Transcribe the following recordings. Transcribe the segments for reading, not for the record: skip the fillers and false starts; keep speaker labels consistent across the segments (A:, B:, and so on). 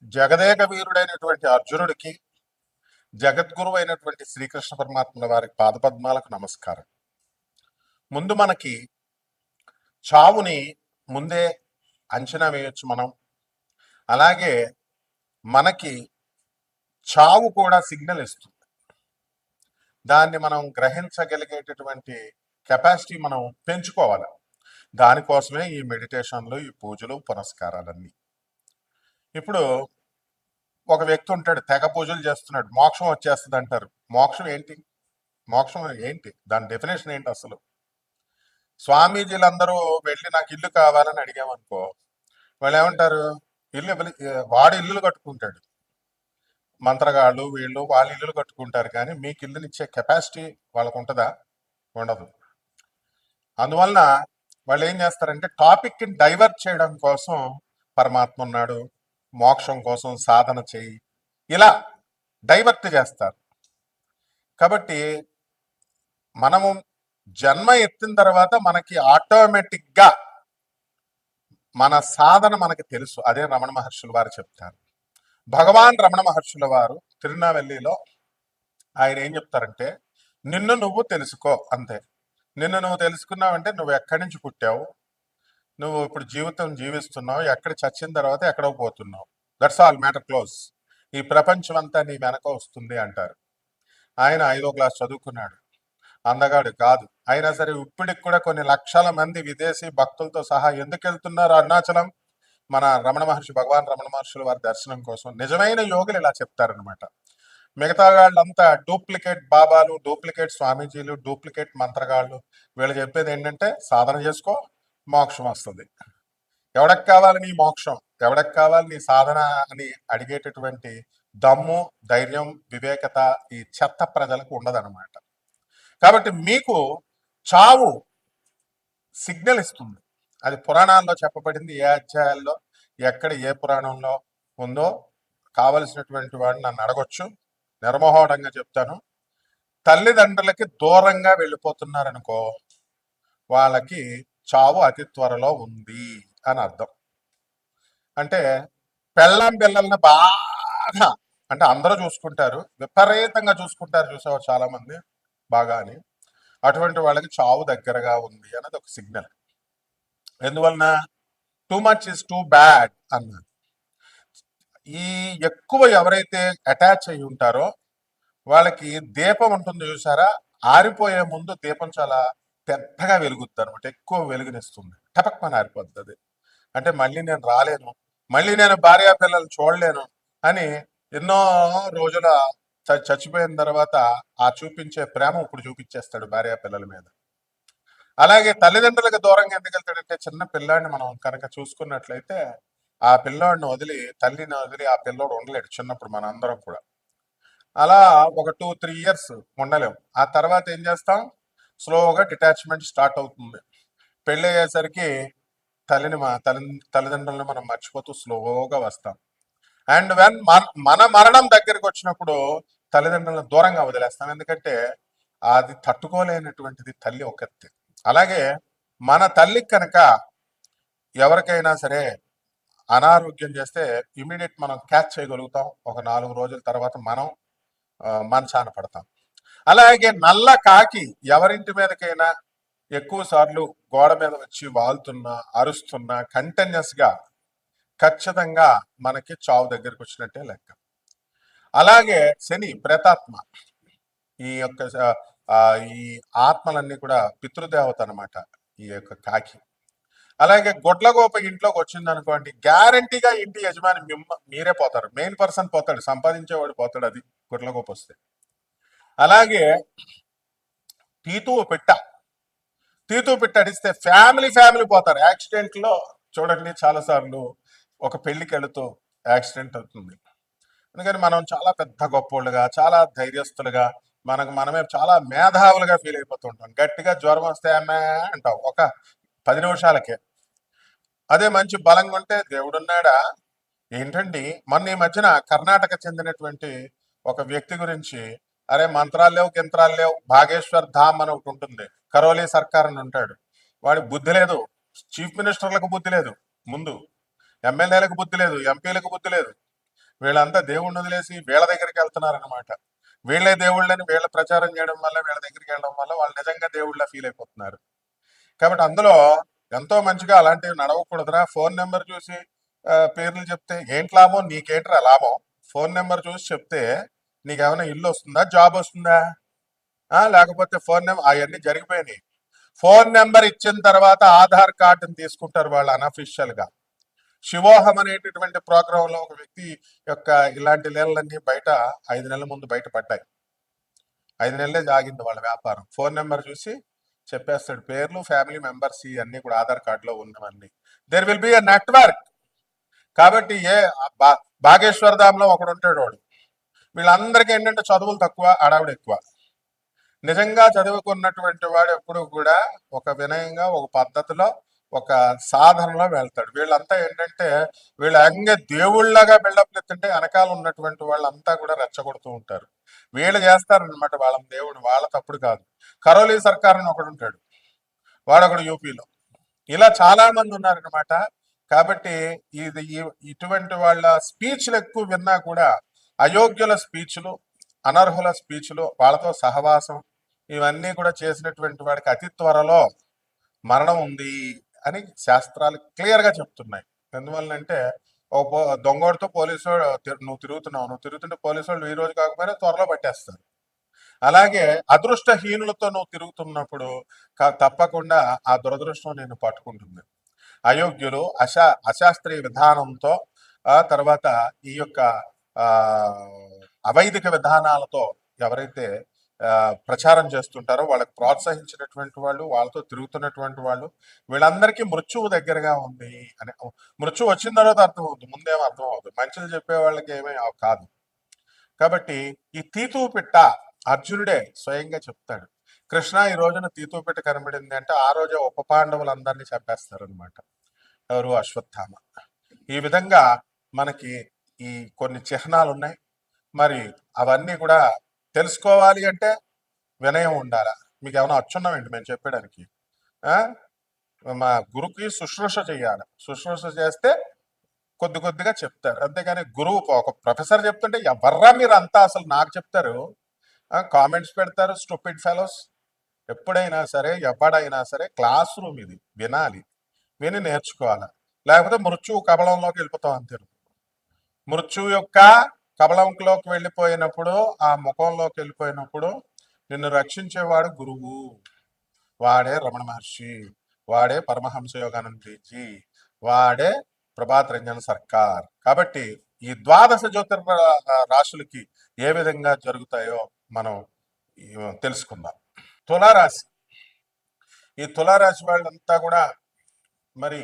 A: జగదేక వీరుడైనటువంటి అర్జునుడికి జగద్గురువు అయినటువంటి శ్రీకృష్ణ పరమాత్మల వారి పాదపద్మాలకు నమస్కారం. ముందు మనకి చావుని ముందే అంచనా వేయొచ్చు మనం. అలాగే మనకి చావు కూడా సిగ్నల్ ఇస్తుంది. దాన్ని మనం గ్రహించగలిగేటటువంటి కెపాసిటీ మనం పెంచుకోవాలి. దానికోసమే ఈ మెడిటేషన్లు, ఈ పూజలు, పునస్కారాలన్నీ. ఇప్పుడు ఒక వ్యక్తి ఉంటాడు, తెగ పూజలు చేస్తున్నాడు, మోక్షం వచ్చేస్తుంది అంటారు. మోక్షం ఏంటి? మోక్షం ఏంటి? దాని డెఫినేషన్ ఏంటి అసలు? స్వామీజీలందరూ వెళ్ళి నాకు ఇల్లు కావాలని అడిగామనుకో, వాళ్ళు ఏమంటారు? వాడు ఇల్లులు కట్టుకుంటాడు, మంత్రగాళ్ళు వీళ్ళు వాళ్ళ ఇల్లులు కట్టుకుంటారు, కానీ మీకు ఇల్లునిచ్చే కెపాసిటీ వాళ్ళకు ఉంటుందా? ఉండదు. అందువలన వాళ్ళు ఏం చేస్తారంటే టాపిక్ని డైవర్ట్ చేయడం కోసం పరమాత్మ ఉన్నాడు, మోక్షం కోసం సాధన చేయి, ఇలా డైవర్ట్ చేస్తారు. కాబట్టి మనము జన్మ ఎత్తిన తర్వాత మనకి ఆటోమేటిక్గా మన సాధన మనకి తెలుసు. అదే రమణ మహర్షుల వారు చెప్తారు. భగవాన్ రమణ మహర్షుల వారు తిరునావెల్లిలో ఆయన ఏం చెప్తారంటే, నిన్ను నువ్వు తెలుసుకో అంతే. నిన్ను నువ్వు తెలుసుకున్నావంటే నువ్వు ఎక్కడి నుంచి పుట్టావు, నువ్వు ఇప్పుడు జీవితం జీవిస్తున్నావు, ఎక్కడ చచ్చిన తర్వాత ఎక్కడో పోతున్నావు, దట్స్ ఆల్, మ్యాటర్ క్లోజ్. ఈ ప్రపంచం అంతా నీ వెనక వస్తుంది అంటారు. ఆయన 5వ క్లాస్ చదువుకున్నాడు, అందగాడు కాదు. అయినా సరే ఇప్పటికి కూడా కొన్ని లక్షల మంది విదేశీ భక్తులతో సహా ఎందుకు వెళ్తున్నారు అరుణాచలం? మన రమణ మహర్షి, భగవాన్ రమణ మహర్షుల వారి దర్శనం కోసం. నిజమైన యోగులు ఇలా చెప్తారనమాట. మిగతా వాళ్ళంతా డూప్లికేట్ బాబాలు, డూప్లికేట్ స్వామీజీలు, డూప్లికేట్ మంత్రగాళ్ళు. వీళ్ళు చెప్పేది ఏంటంటే సాధన చేసుకో, మోక్షం వస్తుంది. ఎవడకి కావాలి నీ మోక్షం, ఎవడకి కావాలి నీ సాధన అని అడిగేటటువంటి దమ్ము, ధైర్యం, వివేకత ఈ చెత్త ప్రజలకు ఉండదన్నమాట. కాబట్టి మీకు చావు సిగ్నల్ ఇస్తుంది. అది పురాణాల్లో చెప్పబడింది. ఏ అధ్యాయాల్లో, ఎక్కడ, ఏ పురాణంలో ఉందో కావలసినటువంటి వాడిని నన్ను అడగొచ్చు, నిర్మోహోడంగా చెప్తాను. తల్లిదండ్రులకి దూరంగా వెళ్ళిపోతున్నారనుకో, వాళ్ళకి చావు అతి త్వరలో ఉంది అని అర్థం. అంటే పెళ్ళాం పిల్లల్ని బాగా, అంటే అందరూ చూసుకుంటారు, విపరీతంగా చూసుకుంటారు, చూసేవారు చాలా మంది బాగా అని. అటువంటి వాళ్ళకి చావు దగ్గరగా ఉంది అన్నది ఒక సిగ్నల్. ఎందువలన? Too much is too bad అన్నారు. ఈ ఎక్కువ ఎవరైతే అటాచ్ అయి ఉంటారో వాళ్ళకి దీపం ఉంటుంది చూసారా, ఆరిపోయే ముందు దీపం చాలా పెద్దగా వెలుగుతుంది అనమాట, ఎక్కువ వెలుగునిస్తుంది, టపక్మని ఆరిపోతుంది. అంటే మళ్ళీ నేను రాలేను, మళ్ళీ నేను భార్యా పిల్లలు చూడలేను అని ఎన్నో రోజుల చచ్చిపోయిన తర్వాత ఆ చూపించే ప్రేమ ఇప్పుడు చూపించేస్తాడు భార్యా పిల్లల మీద. అలాగే తల్లిదండ్రులకు దూరంగా ఎందుకు వెళ్తాడంటే, చిన్న పిల్లాడిని మనం కనుక చూసుకున్నట్లయితే ఆ పిల్లోడిని వదిలి, తల్లిని వదిలి ఆ పిల్లోడు ఉండలేడు చిన్నప్పుడు. మన అందరం కూడా అలా ఒక 2-3 ఇయర్స్ ఉండలేము. ఆ తర్వాత ఏం చేస్తాం? స్లోగా డిటాచ్మెంట్ స్టార్ట్ అవుతుంది. పెళ్ళి అయ్యేసరికి తల్లిదండ్రులను మనం మర్చిపోతూ స్లోగా వస్తాం. అండ్ వెన్ మన మరణం దగ్గరికి వచ్చినప్పుడు తల్లిదండ్రులను దూరంగా వదిలేస్తాం. ఎందుకంటే అది తట్టుకోలేనటువంటిది తల్లి ఒకటి. అలాగే మన తల్లికి కనుక ఎవరికైనా సరే అనారోగ్యం చేస్తే ఇమీడియట్ మనం క్యాచ్ చేయగలుగుతాం. ఒక 4 రోజుల తర్వాత మనం మంచాన పడతాం. అలాగే నల్ల కాకి ఎవరింటి మీదకైనా ఎక్కువ సార్లు గోడ మీద వచ్చి వాళ్తున్నా, అరుస్తున్నా, కంటిన్యూస్ గా, ఖచ్చితంగా మనకి చావు దగ్గరికి వచ్చినట్టే లెక్క. అలాగే శని, ప్రేతాత్మ, ఈ యొక్క ఈ ఆత్మలన్నీ కూడా పితృదేవత అనమాట ఈ యొక్క కాకి. అలాగే గొడ్లగోప ఇంట్లోకి వచ్చింది అనుకోండి, గ్యారంటీగా ఇంటి యజమాని మీరే పోతారు, మెయిన్ పర్సన్ పోతాడు, సంపాదించేవాడు పోతాడు, అది గొడ్లగోప వస్తే. అలాగే తీతువు పిట్ట అడిస్తే ఫ్యామిలీ పోతారు. యాక్సిడెంట్ లో చూడండి, చాలాసార్లు ఒక పెళ్లికి వెళుతూ యాక్సిడెంట్ అవుతుంది. అందుకని మనం చాలా పెద్ద గొప్పోళ్ళుగా, చాలా ధైర్యస్తులుగా, మనమే చాలా మేధావులుగా ఫీల్ అయిపోతుంటాం. గట్టిగా జ్వరం వస్తే అమ్మే అంటాం ఒక 10 నిమిషాలకే. అదే మంచి బలంగా ఉంటే దేవుడున్నాడా ఏంటండి. మొన్న ఈ మధ్యన కర్ణాటక చెందినటువంటి ఒక వ్యక్తి గురించి, అరే మంత్రాలు లేవు, గింత్రాలు లేవు, భాగేశ్వర్ ధామ్ అని ఒకటి ఉంటుంది, కరోలీ సర్కార్ అని ఉంటాడు, వాడి బుద్ధి లేదు, చీఫ్ మినిస్టర్లకు బుద్ధి లేదు, ముందు ఎమ్మెల్యేలకు బుద్ధి లేదు, ఎంపీలకు బుద్ధి లేదు, వీళ్ళంతా దేవుణ్ణి వదిలేసి వీళ్ళ దగ్గరికి వెళ్తున్నారనమాట. వీళ్ళే దేవుళ్ళని వీళ్ళ ప్రచారం చేయడం వల్ల, వీళ్ళ దగ్గరికి వెళ్ళడం వల్ల వాళ్ళు నిజంగా దేవుళ్ళ ఫీల్ అయిపోతున్నారు. కాబట్టి అందులో ఎంతో మంచిగా అలాంటివి నడవకూడదురా. ఫోన్ నెంబర్ చూసి పేర్లు చెప్తే ఏంటి లాభం, నీకేంట్రా లాభం? ఫోన్ నెంబర్ చూసి చెప్తే నీకేమైనా ఇల్లు వస్తుందా, జాబ్ వస్తుందా? లేకపోతే ఫోన్ నెంబర్ అవన్నీ జరిగిపోయినాయి. ఫోన్ నెంబర్ ఇచ్చిన తర్వాత ఆధార్ కార్డుని తీసుకుంటారు వాళ్ళు అనఫిషియల్ గా. శివోహం అనేటటువంటి ప్రోగ్రామ్ లో ఒక వ్యక్తి యొక్క ఇలాంటి లీలలన్నీ బయట 5 నెలల ముందు బయటపడ్డాయి. 5 నెలలే జాగింది వాళ్ళ వ్యాపారం. ఫోన్ నెంబర్ చూసి చెప్పేస్తాడు, పేర్లు, ఫ్యామిలీ మెంబర్స్ ఇవన్నీ కూడా ఆధార్ కార్డులో ఉన్నవన్నీ. There will be a network. కాబట్టి బాగేశ్వర ధామ్లో ఒకడు ఉంటాడు వాడు. వీళ్ళందరికీ ఏంటంటే చదువులు తక్కువ, అడావుడు ఎక్కువ. నిజంగా చదువుకున్నటువంటి వాడు ఎప్పుడు కూడా ఒక వినయంగా, ఒక పద్ధతిలో, ఒక సాధనలో వెళ్తాడు. వీళ్ళంతా ఏంటంటే వీళ్ళు ఏకంగా దేవుళ్ళగా బిల్డప్ ఎత్తుంటే వెనకాల ఉన్నటువంటి వాళ్ళంతా కూడా రెచ్చగొడుతూ ఉంటారు. వీళ్ళు చేస్తారనమాట వాళ్ళని దేవుడు, వాళ్ళ తప్పుడు కాదు. కరోలీ సర్కార్ అని ఒకడు ఉంటాడు, వాడొకడు యూపీలో. ఇలా చాలా మంది ఉన్నారనమాట. కాబట్టి ఇటువంటి వాళ్ళ స్పీచ్లు ఎక్కువ విన్నా కూడా అయోగ్యుల స్పీచ్లు, అనర్హుల స్పీచ్లు, వాళ్ళతో సహవాసం ఇవన్నీ కూడా చేసినటువంటి వాడికి అతి త్వరలో మరణం ఉంది అని శాస్త్రాలు క్లియర్ గా చెప్తున్నాయి. ఎందువల్లంటే దొంగోడితో పోలీసు నువ్వు తిరుగుతుంటే పోలీసు వాళ్ళు ఈ రోజు కాకపోయినా త్వరలో పట్టేస్తారు. అలాగే అదృష్టహీనులతో నువ్వు తిరుగుతున్నప్పుడు తప్పకుండా ఆ దురదృష్టం నేను పట్టుకుంటుంది. అయోగ్యులు, అశాస్త్రీయ విధానంతో, తర్వాత ఈ యొక్క అవైదిక విధానాలతో ఎవరైతే ప్రచారం చేస్తుంటారో వాళ్ళకి ప్రోత్సహించినటువంటి వాళ్ళు, వాళ్ళతో తిరుగుతున్నటువంటి వాళ్ళు, వీళ్ళందరికీ మృత్యువు దగ్గరగా ఉంది అని. మృత్యు వచ్చిన తర్వాత అర్థం అవుతుంది, ముందేమో అర్థం అవుతుంది. మంచిలు చెప్పే వాళ్ళకి ఏమీ కాదు. కాబట్టి ఈ తీతూ పిట్ట అర్జునుడే స్వయంగా చెప్తాడు, కృష్ణ ఈ రోజున తీతూ పిట్ట కనబడింది అంటే ఆ రోజే ఉప పాండవులందరినీ చంపేస్తారనమాట. ఎవరు? అశ్వత్థామ. ఈ విధంగా మనకి ఈ కొన్ని చిహ్నాలు ఉన్నాయి. మరి అవన్నీ కూడా తెలుసుకోవాలి అంటే వినయం ఉండాలా. మీకు ఏమైనా అచ్చున్నామండి మేము చెప్పడానికి? మా గురువుకి శుశ్రూష చేయాలి. శుశ్రూష చేస్తే కొద్దిగా చెప్తారు, అంతేగాని గురువు ఒక ప్రొఫెసర్ చెప్తుంటే ఎవర్రా మీరు అంతా అసలు నాకు చెప్తారు, కామెంట్స్ పెడతారు, స్టూపిడ్ ఫెలోస్. ఎప్పుడైనా సరే ఎవడైనా సరే క్లాస్ రూమ్ ఇది, వినాలి, విని నేర్చుకోవాలి. లేకపోతే మృత్యువు కబళంలోకి వెళ్ళిపోతాం అంతే. మృత్యువు యొక్క కబళంలోకి వెళ్ళిపోయినప్పుడు, ఆ ముఖంలోకి వెళ్ళిపోయినప్పుడు నిన్ను రక్షించేవాడు గురువు. వాడే రమణ మహర్షి, వాడే పరమహంస యోగానందజీ, వాడే ప్రభాత్ రంజన్ సర్కార్. కాబట్టి ఈ ద్వాదశ జ్యోతిర్ రాశులకి ఏ విధంగా జరుగుతాయో మనం తెలుసుకుందాం. తులారాశి. ఈ తులారాశి వాళ్ళంతా కూడా మరి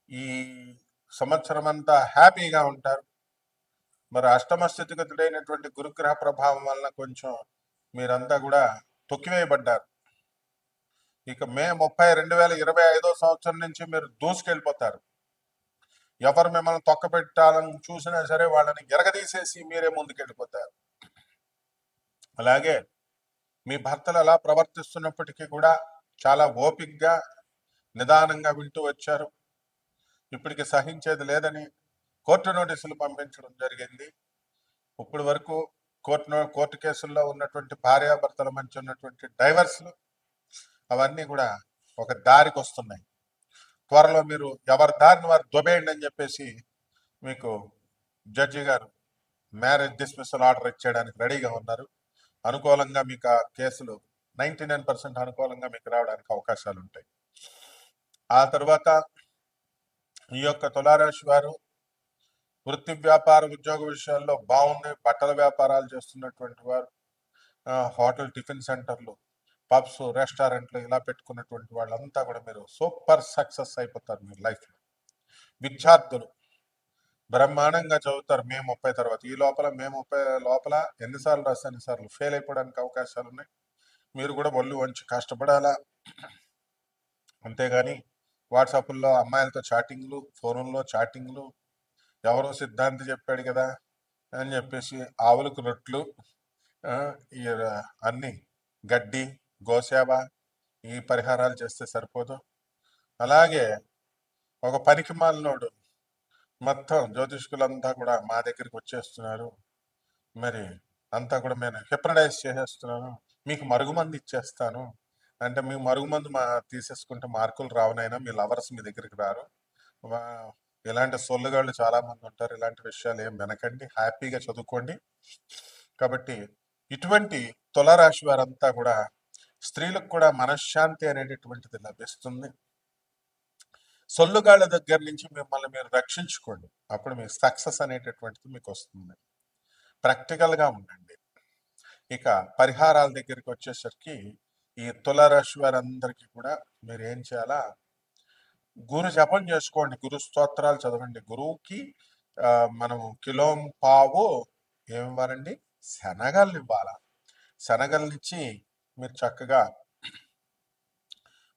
A: ఈ సంవత్సరం అంతా హ్యాపీగా ఉంటారు. మరి అష్టమ స్థితిగతుడైనటువంటి గురుగ్రహ ప్రభావం వల్ల కొంచెం మీరంతా కూడా తొక్కివేయబడ్డారు. ఇక మే 30, 2025 సంవత్సరం నుంచి మీరు దూసుకెళ్ళిపోతారు. ఎవరు మిమ్మల్ని తొక్కపెట్టాలని చూసినా సరే వాళ్ళని ఎరగదీసేసి మీరే ముందుకెళ్ళిపోతారు. అలాగే మీ భర్తలు అలా ప్రవర్తిస్తున్నప్పటికీ కూడా చాలా ఓపికగా, నిదానంగా వింటూ వచ్చారు. ఇప్పటికి సహించేది లేదని కోర్టు నోటీసులు పంపించడం జరిగింది. ఇప్పటి వరకు కోర్టు కేసుల్లో ఉన్నటువంటి భార్యాభర్తల మధ్య ఉన్నటువంటి డైవర్స్లు అవన్నీ కూడా ఒక దారికి వస్తున్నాయి. త్వరలో మీరు ఎవరి దారిని వారు దొబేయండి అని చెప్పేసి మీకు జడ్జి గారు మ్యారేజ్ డిస్మిసల్ ఆర్డర్ ఇచ్చేయడానికి రెడీగా ఉన్నారు. అనుకూలంగా మీకు ఆ కేసులు 99% అనుకూలంగా మీకు రావడానికి అవకాశాలు ఉంటాయి. ఆ తర్వాత ఈ యొక్క తులారాశి వారు వృత్తి, వ్యాపార, ఉద్యోగ విషయాల్లో బాగున్నాయి. బట్టల వ్యాపారాలు చేస్తున్నటువంటి వారు, హోటల్, టిఫిన్ సెంటర్లు, పబ్స్, రెస్టారెంట్లు ఇలా పెట్టుకున్నటువంటి వాళ్ళంతా కూడా మీరు సూపర్ సక్సెస్ అయిపోతారు మీ లైఫ్లో. విద్యార్థులు బ్రహ్మాండంగా చదువుతారు మే 30 తర్వాత. ఈ లోపల మే 30 లోపల ఎన్నిసార్లు రాస్తే అన్నిసార్లు ఫెయిల్ అయిపోవడానికి అవకాశాలు ఉన్నాయి. మీరు కూడా ఒళ్ళు వంచి కష్టపడాలా. అంతేగాని వాట్సాప్లో అమ్మాయిలతో చాటింగ్లు, ఫోన్లో చాటింగ్లు, ఎవరో సిద్ధాంతి చెప్పాడు కదా అని చెప్పేసి ఆవులకు రొట్లు, అన్ని గడ్డి, గోసేవ, ఈ పరిహారాలు చేస్తే సరిపోదు. అలాగే ఒక పనికి మాలినోడు మొత్తం జ్యోతిష్కులంతా కూడా మా దగ్గరికి వచ్చేస్తున్నారు. మరి అంతా కూడా నేను హిప్నటైజ్ చేసేస్తున్నాను. మీకు మరుగుమందు ఇచ్చేస్తాను. అంటే మీ మరుగుమందు తీసేసుకుంటే మార్కులు రావునైనా మీ లవర్స్ మీ దగ్గరికి రారు. వా- ఇలాంటి సొల్లుగాళ్ళు చాలా మంది ఉంటారు. ఇలాంటి విషయాలు ఏం వినకండి, హ్యాపీగా చదువుకోండి. కాబట్టి ఇటువంటి తులారాశి వారంతా కూడా స్త్రీలకు కూడా మనశ్శాంతి అనేటటువంటిది లభిస్తుంది. సొల్లుగాళ్ళ దగ్గర నుంచి మిమ్మల్ని మీరు రక్షించుకోండి. అప్పుడు మీకు సక్సెస్ అనేటటువంటిది మీకు వస్తుంది. ప్రాక్టికల్గా ఉండండి. ఇక పరిహారాల దగ్గరికి వచ్చేసరికి ఈ తులారాశి వారందరికీ కూడా మీరు ఏం చేయాలా, గురు జపం చేసుకోండి, గురు స్తోత్రాలు చదవండి. గురువుకి మనం కిలో పావు ఏమివ్వాలండి, శనగలు ఇవ్వాల. శనగలనిచ్చి మీరు చక్కగా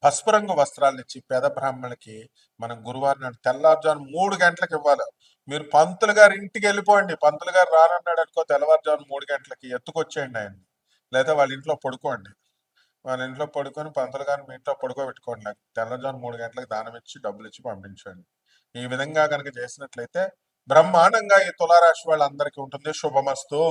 A: పసుపు రంగు వస్త్రాలను ఇచ్చి పేద బ్రాహ్మణులకి మనం గురువారం నాడు తెల్లవారుజాము 3 గంటలకు ఇవ్వాలి. మీరు పంతులు గారి ఇంటికి వెళ్ళిపోండి. పంతులు గారు రానన్నాడు అనుకో, తెల్లవారుజాము 3 గంటలకి ఎత్తుకొచ్చేయండి ఆయన్ని. లేదా వాళ్ళ ఇంట్లో పడుకోండి. వాళ్ళ ఇంట్లో పడుకొని పంతులు గారిని మీ ఇంట్లో పడుకోబెట్టుకోండి. నాకు తెల్లవారుజాము 3 గంటలకు దానం ఇచ్చి డబ్బులు ఇచ్చి పంపించండి. ఈ విధంగా కనుక చేసినట్లయితే బ్రహ్మాండంగా ఈ తులారాశి వాళ్ళందరికీ ఉంటుంది. శుభమస్తు.